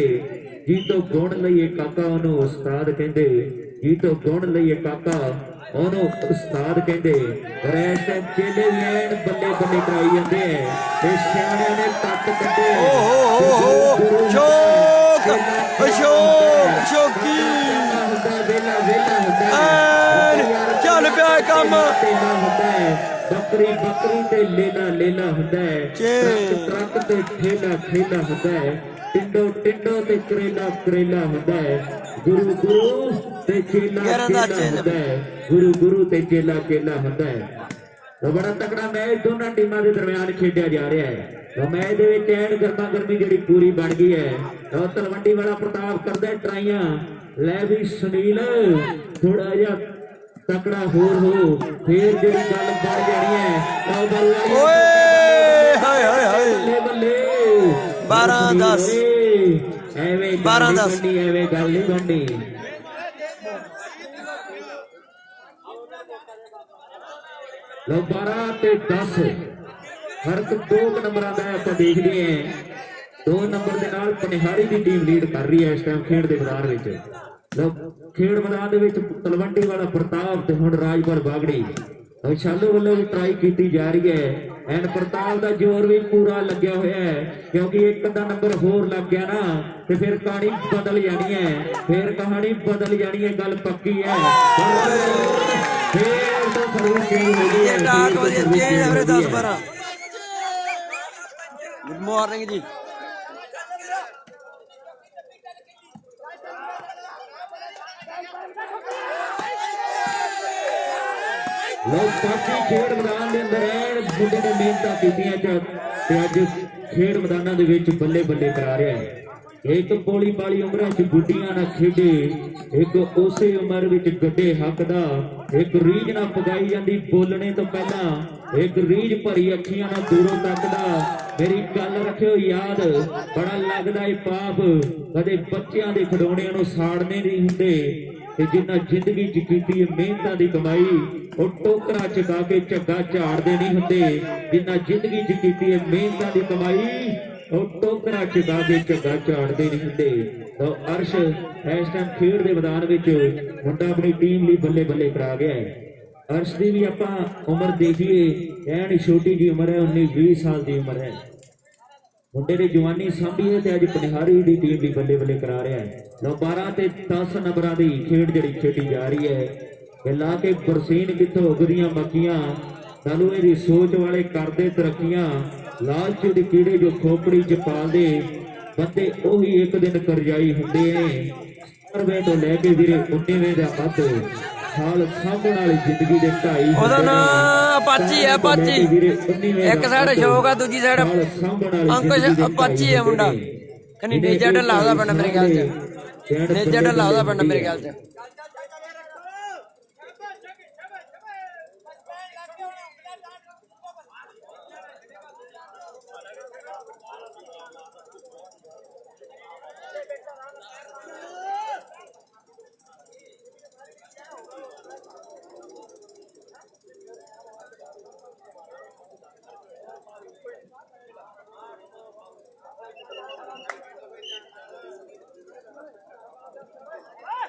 ਜੀ ਤੋਂ ਗੁਣ ਲਈਏ ਕਾਕਾ ਉਹਨੂੰ ਉਸਤਾਦ ਕਹਿੰਦੇ ਜੀ ਤੋਂ ਗੁਣ ਲਈਏ ਕਾਕਾ ਉਹਨੂੰ ਉਸਤਾਦ ਕਹਿੰਦੇ। ਪਰ ਇਸ ਟਾਈਮ ਚੇਲੇ ਵੀ ਐਨ ਬੱਲੇ ਬੱਲੇ ਕਰਾਈ ਜਾਂਦੇ ਐ ਤੇ ਸਿਆਣਿਆਂ ਨੇ ਤੱਕ ਕੱਢੇ ਸ਼ੌਕੀ ਵੇਲਾ ਹੁੰਦਾ ਚੱਲ ਪਿਆ ਕੰਮ ਬੱਕਰੀ ਬੱਕਰੀ ਤੇ ਲੇਲਾ ਹੁੰਦਾ ਹੈ ਟਰੱਕ ਤੇ ਠੇਲਾ ਹੁੰਦਾ ਹੈ ਟਿੰਡੋ ਤੇ ਕਰੇਲਾ ਹੁੰਦਾ ਹੈ ਗੁਰੂ ਤੇ ਚੇਲਾ ਹੁੰਦਾ ਹੈ ਗੁਰੂ ਤੇ ਚੇਲਾ ਹੁੰਦਾ ਹੈ। ਬੜਾ ਤਕੜਾ ਮੈਚ ਦੋਨਾਂ ਟੀਮਾਂ ਦੇ ਦਰਮਿਆਨ ਖੇਡਿਆ ਜਾ ਰਿਹਾ ਹੈ। ਮੈਚ ਦੇ ਵਿੱਚ ਐਨ ਗਰਮਾ ਗਰਮੀ ਜਿਹੜੀ ਪੂਰੀ ਬਣ ਗਈ ਹੈ। ਤਲਵੰਡੀ ਵਾਲਾ ਪ੍ਰਤਾਪ ਕਰਦਾ ਟਰਾਈਆਂ ਲੈ ਵੀ ਸੁਨੀਲ ਥੋੜਾ ਜਿਹਾ ਤਕੜਾ ਹੋਰ ਹੋ ਫੇਰ ਜਿਹੜੀ ਗੱਲ ਬਣ ਜਾਣੀ ਹੈ। ਓਏ ਹਾਏ ਹਾਏ ਹਾਏ ਬੱਲੇ 12-10 ਐਵੇਂ 12-10 ਐਵੇਂ ਗੱਲ ਨਹੀਂ ਬਣਨੀ। ਲੋ 12 ਤੇ 10 ਫਰਕ 2 ਨੰਬਰਾਂ ਦਾ ਆਪਾਂ ਦੇਖਦੇ ਹਾਂ। 2 ਨੰਬਰ ਦੇ ਨਾਲ ਪਨਿਹਾਰੀ ਦੀ ਟੀਮ ਲੀਡ ਕਰ ਰਹੀ ਹੈ ਇਸ ਟਾਈਮ ਖੇਡ ਦੇ ਮੈਦਾਨ ਵਿੱਚ। ਲੋ ਖੇਡ ਮੈਦਾਨ ਦੇ ਵਿੱਚ ਤਲਵੰਡੀ ਵਾਲਾ ਪ੍ਰਤਾਪ ਤੇ ਹੁਣ ਰਾਜਪੁਰ ਬਾਗੜੀ ਸ਼ਾਲੂ ਵੱਲੋਂ ਵੀ ਟਰਾਈ ਕੀਤੀ ਜਾ ਰਹੀ ਹੈ। ਐਨ ਪ੍ਰਤਾਪ ਦਾ ਜ਼ੋਰ ਵੀ ਪੂਰਾ ਲੱਗਿਆ ਹੋਇਆ ਹੈ ਕਿਉਂਕਿ ਇੱਕ ਦਾ ਨੰਬਰ ਹੋਰ ਲੱਗ ਗਿਆ ਨਾ ਤੇ ਫਿਰ ਕਹਾਣੀ ਬਦਲ ਜਾਣੀ ਹੈ। ਫਿਰ ਕਹਾਣੀ ਬਦਲ ਜਾਣੀ ਹੈ ਗੱਲ ਪੱਕੀ ਹੈ। ਫਿਰ ਤਾਂ ਸਰਵਿਸ ਚੇਂਜ ਹੋ ਗਈ ਹੈ। ਡਾਕ ਵਧੀਆ ਚੇਂਜ ਹੈ 10-12। ਗੁੱਡ ਮਾਰਨਿੰਗ ਜੀ। ਲੋਕ ਪਾਰਟੀ ਖੇਡ ਮੈਦਾਨ ਦੇ ਅੰਦਰ ਐਨ ਮੁੰਡੇ ਨੇ ਮਿਹਨਤਾਂ ਕੀਤੀਆਂ ਤੇ ਅੱਜ ਖੇਡ ਮੈਦਾਨਾਂ ਦੇ ਵਿੱਚ ਬੱਲੇ ਬੱਲੇ ਕਰਾ ਰਿਹਾ ਹੈ। ਇੱਕ ਪੋਲੀ ਪਾਲੀ ਉਮਰਾਂ 'ਚ ਗੁੱਡੀਆਂ ਨਾਲ ਖੇਡੇ, ਇੱਕ ਉਸੇ ਉਮਰ ਵਿੱਚ ਗੱਡੇ ਹੱਕ ਦਾ, ਇੱਕ ਰੀਝ ਨਾਲ ਪਗਾਈ ਜਾਂਦੀ ਬੋਲਣੇ ਤੋਂ ਪਹਿਲਾਂ, ਇੱਕ ਰੀਝ ਭਰੀ ਅੱਖੀਆਂ ਨਾਲ ਦੂਰੋਂ ਤੱਕਦਾ। ਮੇਰੀ ਗੱਲ ਰੱਖਿਓ ਯਾਦ, ਬੜਾ ਲੱਗਦਾ ਏ ਪਾਪ ਕਦੇ ਬੱਚਿਆਂ ਦੇ ਖਿਡੌਣਿਆਂ ਨੂੰ ਸਾੜਨੇ ਨਹੀਂ ਹੁੰਦੇ ਤੇ ਜਿੰਨਾ ਜ਼ਿੰਦਗੀ 'ਚ ਕੀਤੀ ਮਿਹਨਤਾਂ ਦੀ ਕਮਾਈ ਉਹ ਟੋਕਰਾ ਚਕਾ ਕੇ ਝੱਗਾ ਝਾੜਦੇ ਨਹੀਂ ਹੁੰਦੇ। ਜਿੰਨਾ ਜ਼ਿੰਦਗੀ 'ਚ ਕੀਤੀ ਮਿਹਨਤਾਂ ਦੀ ਕਮਾਈ ਉਹ ਟੋਕਰਾ ਚਕਾ ਕੇ ਝੱਗਾ ਝਾੜਦੇ ਨਹੀਂ ਹੁੰਦੇ। ਤਾਂ ਅਰਸ਼ ਇਸ ਟਾਈਮ ਖੇਡ ਦੇ ਮੈਦਾਨ ਵਿੱਚ ਮੁੰਡਾ ਆਪਣੀ ਟੀਮ ਲਈ ਬੱਲੇ ਬੱਲੇ ਕਰਾ ਗਿਆ ਹੈ। ਅਰਸ਼ ਦੀ ਵੀ ਆਪਾਂ ਉਮਰ ਦੇਖੀਏ, ਐਨ ਛੋਟੀ ਜੀ ਉਮਰ ਹੈ, 19-20 ਸਾਲ ਦੀ ਉਮਰ ਹੈ। ਮੁੰਡੇ ਦੀ ਜਵਾਨੀ ਸਾਂਭੀ ਹੈ ਤੇ ਅੱਜ ਪਨਿਹਾਰੀ ਦੀ ਟੀਮ ਵੀ ਬੱਲੇ ਬੱਲੇ ਕਰਾ ਰਿਹਾ ਹੈ। 12 ਤੇ 10 ਨੰਬਰਾਂ ਦੀ ਖੇਡ ਜਿਹੜੀ ਖੇਡੀ ਜਾ ਰਹੀ ਹੈ। ਇਹ ਲਾ ਕੇ ਬਰਸੀਨ ਕਿੱਥੋਂ ਉਗਦੀਆਂ ਮੱਕੀਆਂ, ਨਾਲੋਂ ਇਹਦੀ ਸੋਚ ਵਾਲੇ ਕਰਦੇ ਤਰੱਕੀਆਂ। ਲਾਲਚ ਦੇ ਕੀੜੇ ਜੋ ਖੋਪੜੀ 'ਚ ਪਾਲਦੇ ਬੰਦੇ ਉਹੀ ਇੱਕ ਦਿਨ ਕਰਜ਼ਾਈ ਹੁੰਦੇ ਨੇ। 17ਵੇਂ ਤੋਂ ਲੈ ਕੇ ਵੀਰੇ 19ਵੇਂ ਦਾ ਅੱਧ ਸਾਲ ਸਾਂਭਣ ਵਾਲੀ ਜ਼ਿੰਦਗੀ ਦੇ 2.5 ਉਹਦਾ ਨਾਂ ਅਪਾਚੀ ਹੈ, ਅਪਾਚੀ। ਇੱਕ ਸਾਈਡ ਅਸ਼ੋਕ ਆ, ਦੂਜੀ ਸਾਈਡ ਅੰਕੁਸ਼। ਅਪਾਚੀ ਹੈ ਮੁੰਡਾ। ਕਨੀ ਨੇਜਾ ਢੱਲਾ ਉਹਦਾ ਪਿੰਡ ਮੇਰੇ ਖਿਆਲ ਚ, ਨੇਜਾ ਢੱਲਾ ਉਹਦਾ ਪਿੰਡ ਮੇਰੇ ਖਿਆਲ ਚ।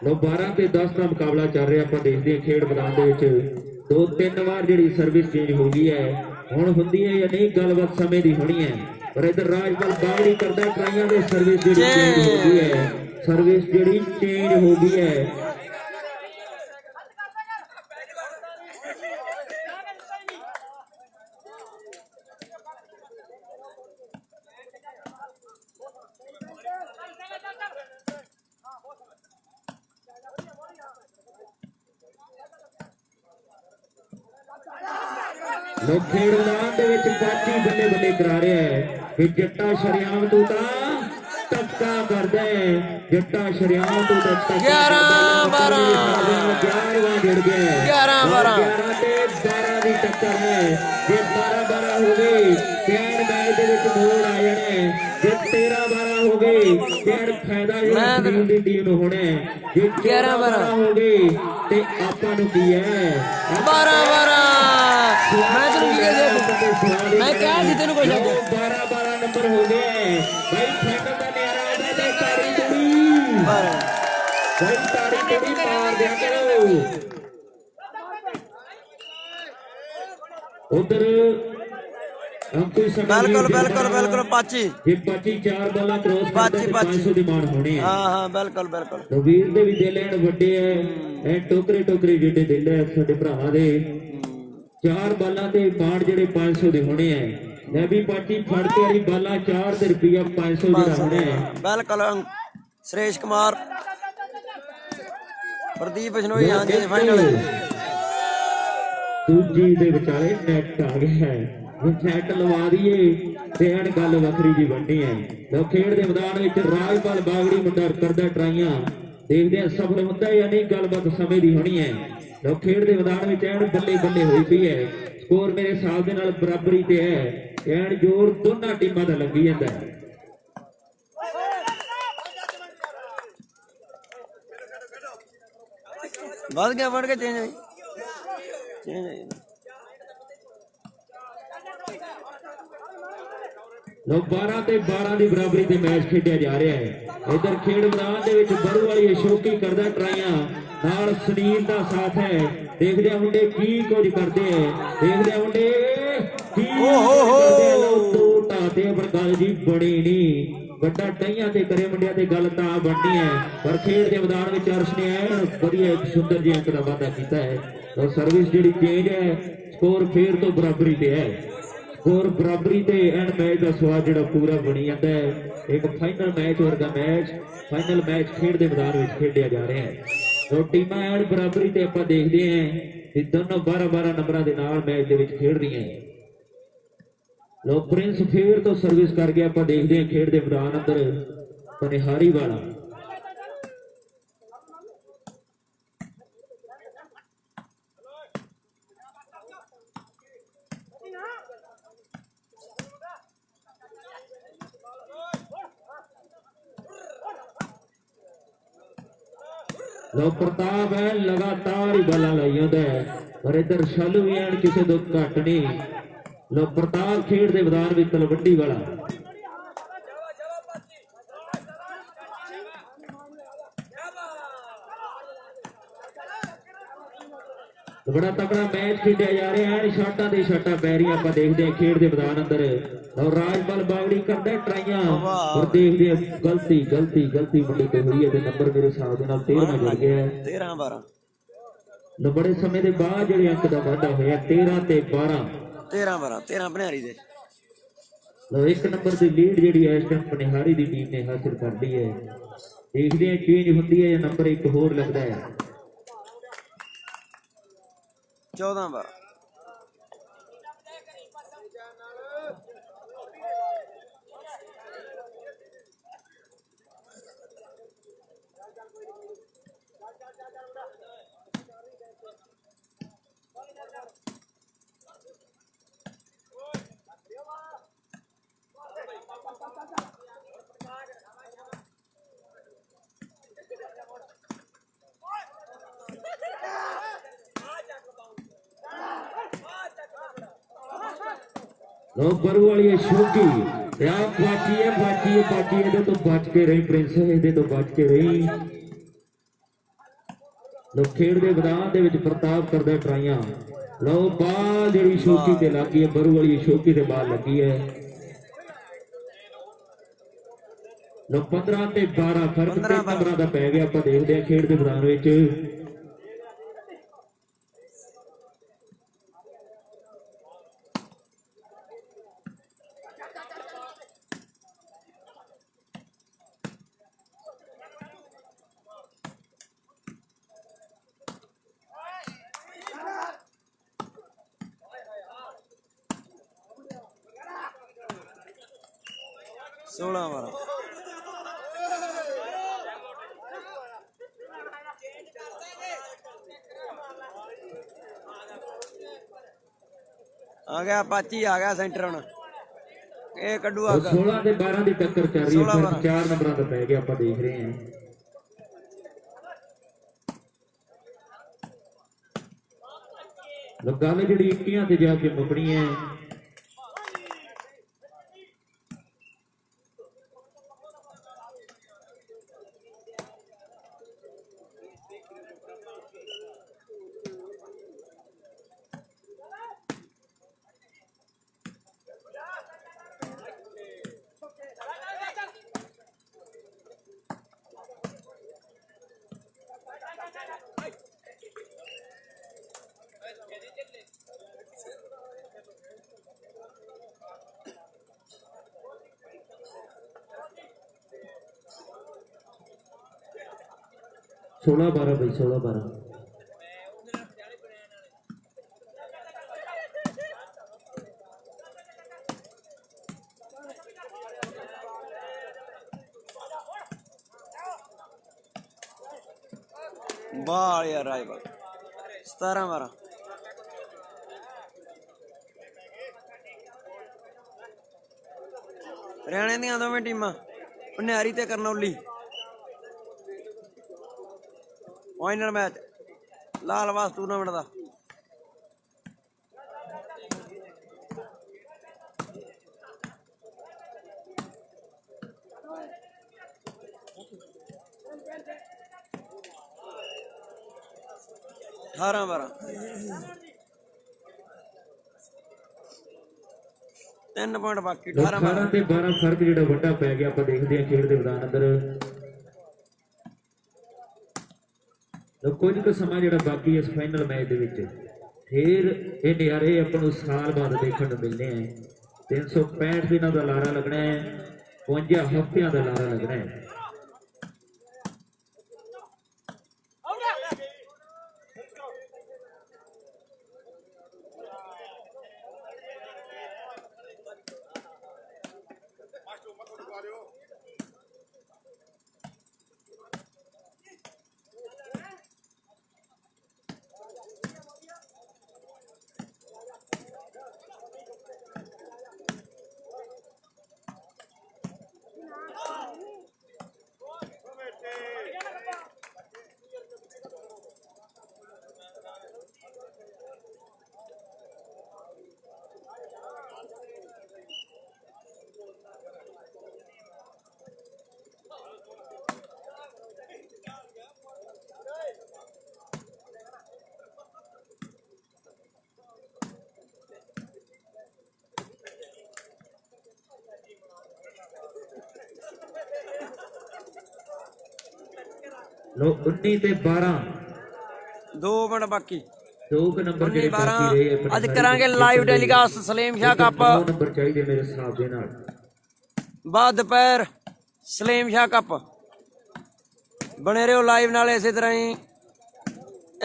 ਲੋ 12 ਤੇ 10 ਦਾ ਮੁਕਾਬਲਾ ਚੱਲ ਰਿਹਾ। ਆਪਾਂ ਦੇਖਦੇ ਹਾਂ ਖੇਡ ਮੈਦਾਨ ਦੇ ਵਿੱਚ 2-3 ਵਾਰ ਜਿਹੜੀ ਸਰਵਿਸ ਚੇਂਜ ਹੋ ਗਈ ਹੈ। ਹੁਣ ਹੁੰਦੀ ਹੈ ਜਾਂ ਨਹੀਂ ਗੱਲਬਾਤ ਸਮੇਂ ਦੀ ਹੋਣੀ ਹੈ। ਪਰ ਇਧਰ ਰਾਜਪਾਲ ਬਾਗੜੀ ਕਰਦਾ ਟਰਾਈਆਂ ਦੇ ਸਰਵਿਸ ਜਿਹੜੀ ਚੇਂਜ ਹੋ ਗਈ ਹੈ। ਸਰਵਿਸ ਜਿਹੜੀ ਚੇਂਜ ਹੋ ਗਈ ਹੈ। ਲੋਕ ਖੇਡ ਮੈਦਾਨ ਦੇ ਵਿੱਚ ਬਾਜੀ ਬੱਲੇ ਬੱਲੇ ਕਰਾ ਰਿਹਾ ਹੈ ਕਿ ਜੱਟਾ ਸ਼ਰਿਆਮ ਤੂੰ ਤਾਂ ਧੱਕਾ ਕਰਦਾ ਹੈ। ਜੱਟਾ ਸ਼ਰਿਆਮ ਤੂੰ ਤਾਂ ਧੱਕਾ 11-12 11ਵਾਂ ਜੁੜ ਗਿਆ। 11-12 ਤੇ 12 ਦੀ ਟੱਕਰ ਹੈ। ਜੇ 12-12 ਹੋ ਗਈ ਫਿਰ ਮੈਚ ਦੇ ਵਿੱਚ ਮੋੜ ਆ ਜਾਣਾ। ਜੇ 13-12 ਹੋ ਗਈ ਫਿਰ ਫਾਇਦਾ ਜਿਹੜਾ ਦੀ ਟੀਮ ਨੂੰ ਹੋਣਾ। ਜੇ 11-12 ਹੋ ਗਈ ਤੇ ਆਪਾਂ ਨੂੰ ਕੀ ਹੈ 12-12। ਮੈਂ ਤੈਨੂੰ ਕੀ ਕਹਿੰਦਾ, ਮੈਂ ਕਿਹਾ ਸੀ ਤੈਨੂੰ ਕੁਝ 12-12 ਨੰਬਰ ਹੋ ਗਏ ਭਾਈ। ਫਾਈਨਲ ਦਾ ਨਿਆਰਾ ਆਉਂਦਾ ਤੇ ਤਾੜੀ ਤੋੜੀ ਭਾਈ, ਤਾੜੀ ਤੋੜੀ ਮਾਰ ਦਿਆ ਕਰੋ। ਉਧਰ ਬਿਲਕੁਲ ਬਿਲਕੁਲ ਬਿਲਕੁਲ ਪਾਚੀ। ਜੇ ਪਾਚੀ 4 ਬਾਲਾਂ ਕ੍ਰੋਸ ਕਰਦੇ 500 ਦੀ ਮਾਰ ਹੋਣੀ ਹੈ। ਹਾਂ ਹਾਂ ਬਿਲਕੁਲ ਬਿਲਕੁਲ। ਰਵੀਰ ਦੇ ਵੀ ਦਿਲ ਐਨ ਵੱਡੇ ਐ, ਐ ਟੋਕਰੇ ਟੋਕਰੇ ਜਿਹੜੇ ਦਿਲ ਐ ਸਾਡੇ ਭਰਾਵਾਂ ਦੇ। 4 ਬਾਲਾਂ ਤੇ ਬਾਣ ਜਿਹੜੇ 500 ਦੇ ਹੋਣੇ ਐ। ਲੈ ਵੀ ਪਾਚੀ ਫੜ ਕੇ ਵਾਲੀ ਬਾਲਾਂ 4 ਤੇ ਰੁਪਿਆ 500 ਜਿਹੜਾ ਹੋਣਾ ਹੈ। ਬਿਲਕੁਲ। ਸੁਰੇਸ਼ ਕੁਮਾਰ, ਪ੍ਰਦੀਪ ਬਿਸ਼ਨੋਈ ਹਾਂਜੀ ਫਾਈਨਲ। ਦੂਜੀ ਦੇ ਵਿਚਾਲੇ ਨੈਟ ਆ ਗਿਆ ਹੈ। ਨੈਟ ਲਵਾ ਦਈਏ ਤੇ ਐਨ ਗੱਲ ਵੱਖਰੀ ਜੀ ਬਣਨੀ ਹੈ। ਲੋ ਖੇਡ ਦੇ ਮੈਦਾਨ ਵਿੱਚ ਰਾਜਪਾਲ ਬਾਗੜੀ ਮੁੰਡਾ ਕਰਦਾ ਟਰਾਈਆਂ। ਦੇਖਦੇ ਆ ਸਫਲ ਹੁੰਦਾ ਜਾਂ ਨਹੀਂ, ਗੱਲਬਾਤ ਸਮੇਂ ਦੀ ਹੋਣੀ ਹੈ। ਲੋ ਖੇਡ ਦੇ ਮੈਦਾਨ ਵਿੱਚ ਐਨ ਬੱਲੇ ਬੱਲੇ ਹੋਈ ਪਈ ਹੈ। ਸਕੋਰ ਮੇਰੇ ਹਿਸਾਬ ਦੇ ਨਾਲ ਬਰਾਬਰੀ ਤੇ ਹੈ। ਐਨ ਜ਼ੋਰ ਦੋਨਾਂ ਟੀਮਾਂ ਦਾ ਲੱਗੀ ਜਾਂਦਾ ਹੈ। ਵੱਧ ਗਿਆ, ਵੱਧ ਕੇ ਚੇਂਜ ਹੋਈ ਚੇਂਜ ਹੋਈ। ਲੋ 12 ਤੇ 12 ਦੀ ਬਰਾਬਰੀ ਤੇ ਮੈਚ ਖੇਡਿਆ ਜਾ ਰਿਹਾ ਹੈ। ਇਧਰ ਖੇਡ ਮੈਦਾਨ ਦੇ ਵਿੱਚ ਬਰੂ ਵਾਲੀ ਅਸ਼ੋਕੀ ਕਰਦਾ ਟਰਾਈਆਂ, ਨਾਲ ਸੁਨੀਲ ਦਾ ਸਾਥ ਹੈ। ਦੇਖਦੇ ਆ ਮੁੰਡੇ ਕੀ ਕੁਝ ਕਰਦੇ ਆ, ਦੇਖਦੇ ਆ ਮੁੰਡੇ ਕੀ ਦੋ ਢਾਤੇ। ਪਰ ਗੱਲ ਜੀ ਬਣੀ ਨਹੀਂ, ਵੱਡਾ ਟਾਈਆਂ ਤੇ ਕਰੇ ਮੁੰਡਿਆਂ ਤੇ ਗੱਲ ਤਾਂ ਬਣਨੀ ਹੈ। ਪਰ ਖੇਡ ਦੇ ਮੈਦਾਨ ਵਿੱਚ ਅਰਸ਼ ਨੇ ਐਨ ਵਧੀਆ ਇੱਕ ਸੁੰਦਰ ਜਿਹੇ ਅੰਕ ਦਾ ਵਾਧਾ ਕੀਤਾ ਹੈ। ਔਰ ਸਰਵਿਸ ਜਿਹੜੀ ਚੇਂਜ ਹੈ, ਸਕੋਰ ਫੇਰ ਤੋਂ ਬਰਾਬਰੀ ਤੇ ਹੈ। ਸਕੋਰ ਬਰਾਬਰੀ ਤੇ ਐਂਡ ਮੈਚ ਦਾ ਸਵਾਦ ਜਿਹੜਾ ਪੂਰਾ ਬਣੀ ਜਾਂਦਾ ਹੈ। ਇੱਕ ਫਾਈਨਲ ਮੈਚ ਵਰਗਾ ਮੈਚ, ਫਾਈਨਲ ਮੈਚ ਖੇਡ ਦੇ ਮੈਦਾਨ ਵਿੱਚ ਖੇਡਿਆ ਜਾ ਰਿਹਾ ਹੈ। ਦੋ ਟੀਮਾਂ ਐਂਡ ਬਰਾਬਰੀ ਤੇ ਆਪਾਂ ਦੇਖਦੇ ਹਾਂ ਕਿ ਦੋਨੋਂ 12-12 ਨੰਬਰਾਂ ਦੇ ਨਾਲ ਮੈਚ ਦੇ ਵਿੱਚ ਖੇਡ ਰਹੀਆਂ। ਲੋ ਪ੍ਰਿੰਸ ਫੇਰ ਤੋਂ ਸਰਵਿਸ ਕਰ ਗਿਆ। ਆਪਾਂ ਦੇਖਦੇ ਹਾਂ ਖੇਡ ਦੇ ਮੈਦਾਨ ਅੰਦਰ ਪਨਿਹਾਰੀ ਵਾਲਾ लो प्रताप है लगातार ही बल्ला लाई जाता है पर इधर शल भी हैं किसी तो घट नहीं। लो प्रताप खेड दे मैदान में तलवंडी वाला तो बड़ा तगड़ा मैच खेडिया जा रहा है। शाटा दे शाटा पै रही आप देखते हैं खेड दे मैदान अंदर और राजपाल बागड़ी करता ट्राइयां और देखते हैं गलती गलती गलती मुंडे तो हुई है नंबर मेरे हिसाब से 13 जुड़ गया है 13-12 लो बड़े समय के बाद जो अंक का वाधा होया 13 ते 12 13 भनिहारी दे लो एक नंबर की लीड जी इस टाइम पनिहारी की टीम ने हासिल कर ली है। देखते हैं चेंज होती है या नंबर एक होर लगता है 14-12 लो बरू वाली शोकी बाकी तो बच के रही प्रिंस ये तो बच के रही। लो खेड के मैदान के प्रताप करता ट्राइयां लो बाल जी शोकी से लगी है बरू वाली शोकी से बाल लगी है। लो 15 ते 12 फर्क 3 नंबर का पै गया। आप देखते हैं खेड के मैदान में 16-12 आ गया पाची आ गया सेंटर हुण ये कड्डू आ 16 ते 12 की टक्कर चल रही है 4 नंबर का पै गया। आप देख रहे हैं गल जी 21 से जाके मुकनी है। सोलह 12 भाई 16-12 बाल यार राजपाल 17-12 हरियाणे दी दोवें टीमां भनिहारी ते करनौली फाइनल मैच लालवास टूर्नामेंट का 18-12 3 पॉइंट बाकी 18 ਤੇ 12 ਫਰਕ ਜਿਹੜਾ ਵੱਡਾ ਪੈ ਗਿਆ। ਆਪਾਂ ਦੇਖਦੇ ਹਾਂ ਖੇਡ ਦੇ ਮੈਦਾਨ ਅੰਦਰ ਕੁਝ ਕੁ ਸਮਾਂ ਜਿਹੜਾ ਬਾਕੀ ਇਸ ਫਾਈਨਲ ਮੈਚ ਦੇ ਵਿੱਚ ਫਿਰ ਇਹ ਨਜ਼ਾਰੇ ਆਪਾਂ ਨੂੰ ਸਾਲ ਬਾਅਦ ਦੇਖਣ ਨੂੰ ਮਿਲਨੇ ਆ। 365 ਦਿਨਾਂ ਦਾ ਲਾਰਾ ਲੱਗਣਾ ਹੈ 52 ਹਫ਼ਤਿਆਂ ਦਾ ਲਾਰਾ ਲੱਗਣਾ ਹੈ। ਲੋ 19 ਤੇ 12 2 ਮਿੰਟ ਬਾਕੀ 2 ਨੰਬਰ 19 ਜਿਹੜੇ ਬਾਕੀ 12 ਰਹੇ ਆਪਣੇ ਅੱਜ ਸਾਰੇ ਕਰਾਂਗੇ ਜਿੱਤਣ ਲਾਈਵ ਦੇ। ਟੈਲੀਕਾਸਟ ਸਲੀਮ ਸ਼ਾਹ ਕੱਪ 9 ਨੰਬਰ ਚਾਹੀਦੇ ਮੇਰੇ ਹਿਸਾਬ ਦੇ ਨਾਲ। ਬਾਅਦ ਦੁਪਹਿਰ ਸਲੀਮ ਸ਼ਾਹ ਕੱਪ ਬਣੇ ਰਹੋ ਲਾਈਵ ਨਾਲ ਇਸੇ ਤਰ੍ਹਾਂ ਹੀ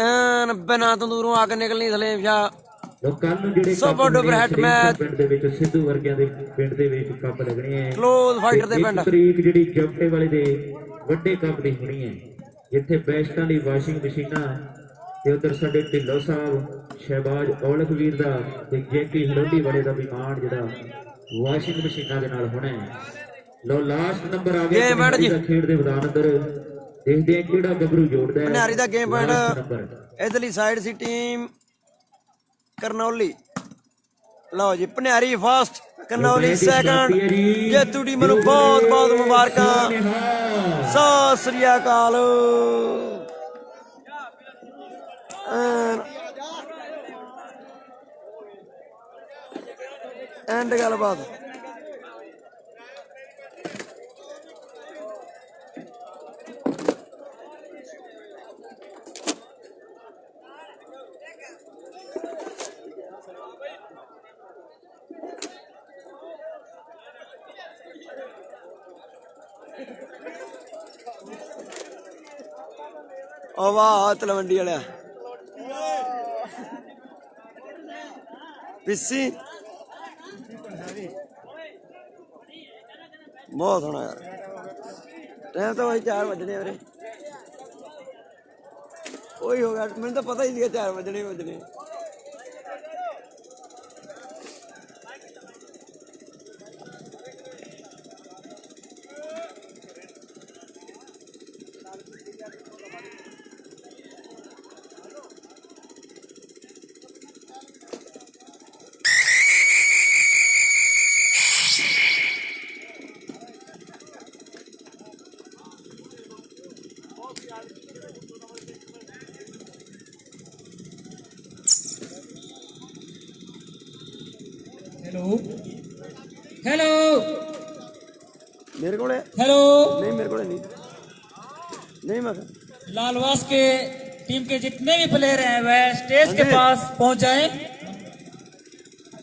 ਐਨ ਬਿਨਾਂ ਤੰਦੂਰੋਂ ਅੱਗ ਨਿਕਲਣੀ ਸਲੀਮ ਸ਼ਾਹ ਲੋਕਾਂ ਨੂੰ ਜਿਹੜੇ ਸੁਪਰ ਕੱਪ ਡੁਪਰ ਮਿਲਣੇ ਆ ਹਿੱਟ ਸਰੀਰ ਮੈਚ। ਪਿੰਡ ਦੇ ਵਿੱਚ ਸਿੱਧੂ ਵਰਗਿਆਂ ਦੇ ਪਿੰਡ ਦੇ ਵਿੱਚ ਕੱਪ ਲੱਗਣੇ ਆ ਕਲੋਜ਼ ਫਾਈਟਰ ਦੇ ਤੇ ਪਿੰਡ 1 ਤਰੀਕ ਜਿਹੜੀ ਜਪਟੇ ਵਾਲੇ ਦੇ ਵੱਡੇ ਕੱਪ ਦੀ ਹੋਣੀ ਹੈ ਜਿੱਥੇ ਬੈਸਟਾਂ ਦੀ ਵਾਸ਼ਿੰਗ ਮਸ਼ੀਨਾਂ ਤੇ ਉਧਰ ਸਾਡੇ ਢਿੱਲੋਂ ਸਾਹਿਬ ਸ਼ਹਿਬਾਜ਼ ਔਲਖ ਵੀਰ ਦਾ ਤੇ ਜੇਪੀ ਹਲੋਲੀ ਵਾਲੇ ਦਾ ਵੀ ਮਾਣ ਜਿਹੜਾ ਵਾਸ਼ਿੰਗ ਮਸ਼ੀਨਾਂ ਦੇ ਨਾਲ ਹੋਣਾ ਹੈ। ਲੋ ਲਾਸਟ ਨੰਬਰ ਆ ਗਿਆ Game point ਜੀ। ਦਾ ਖੇਡ ਦੇ ਮੈਦਾਨ ਅੰਦਰ ਦੇਖਦੇ ਆ ਕਿਹੜਾ ਗੱਭਰੂ ਜੋੜਦਾ ਹੈ ਭਨਿਆਰੀ ਦਾ ਗੇਮ last ਪੁਆਇੰਟ number। ਇਧਰਲੀ ਸਾਈਡ ਸੀ ਟੀਮ ਕਰਨੌਲੀ। ਲਓ ਜੀ ਭਨਿਆਰੀ ਫਸਟ ਕਰਨੌਲੀ ਸੈਕੰਡ ਜੇਤੂ ਟੀਮ ਨੂੰ ਬਹੁਤ ਬਹੁਤ ਮੁਬਾਰਕਾਂ। ਸਤਿ ਸ੍ਰੀ ਅਕਾਲ। ਐਂਡ ਗੱਲਬਾਤ ਓ ਵਾਹ ਤਲਵੰਡੀ ਵਾਲਿਆ ਪਿੱਸੀ ਬਹੁਤ ਸੋਹਣਾ ਯਾਰ। ਟਾਈਮ ਤਾਂ ਵਹੀ 4 ਵਜਣੇ ਵੀਰੇ ਉਹੀ ਹੋ ਗਿਆ ਮੈਨੂੰ ਤਾਂ ਪਤਾ ਹੀ ਸੀਗਾ 4 ਵਜਣੇ। हेलो मेरे को हेलो नहीं, मेरे को नहीं मैं लालवास के टीम के जितने भी प्लेयर हैं वह स्टेज के हाँ जी। पास पहुंच जाएं।